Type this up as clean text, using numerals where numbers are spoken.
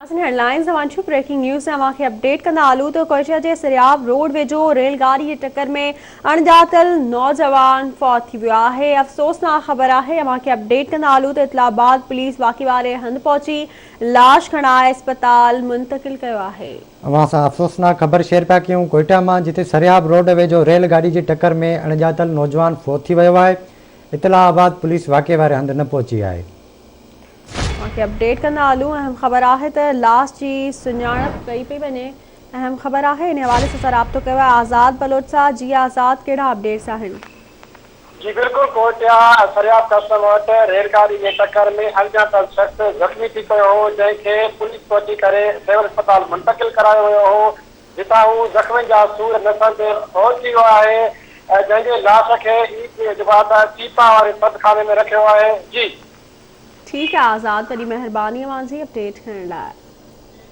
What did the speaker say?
Headlines breaking news अवांखे update कंदा हलूं तो कोयटा जे सरियाब रोड वेझो रेलगाड़ी जी टक्कर में अणॼातल नौजवान फौत थी वियो आहे। अफ़सोसनाक ख़बर आहे। अवांखे अपडेट कंदा हलूं तो इतलाबाद पुलिस वाक़ई वारे हंधि पहुची लाश खणाए अस्पताल मुंतकिल कयो आहे। अवां सां अफ़सोसनाक ख़बर शेयर पिया कयूं कोयटा मां, जिते सरियाब रोड वेझो रेलगाड़ी जी टक्कर में अणॼातल नौजवान फौत थी वियो आहे। इतलाबाद पुलिस वाक़ई वारे हंधि न पहुची आहे। अपडेट कंदा हलूं। अहम ख़बर आहे त लाश जी सुञाणप कई पई वञे। अहम ख़बर आहे, इन हवाले सां राब्तो कयो आहे आज़ाद बलोच सां। जी आज़ाद, कहिड़ा अपडेट्स आहिनि? जी बिल्कुल, कोयटा सरियाब कस्टम वटि रेलगाड़ी जे टक्कर में अणॼातल शख़्स ज़ख़्मी थी पियो हो, जंहिंखे पुलिस पहुची करे सिविल अस्पताल मुंतकिल करायो वियो हो, जितां हू ज़ख़्मियुनि जा सूर नसंदे पहुची वियो आहे, जंहिंजे लाश खे चीपा वारे सदखाने में रखियो आहे। जी ठीक है आज़ाद, वॾी महिरबानी अवां जी अपडेट करण लाइ।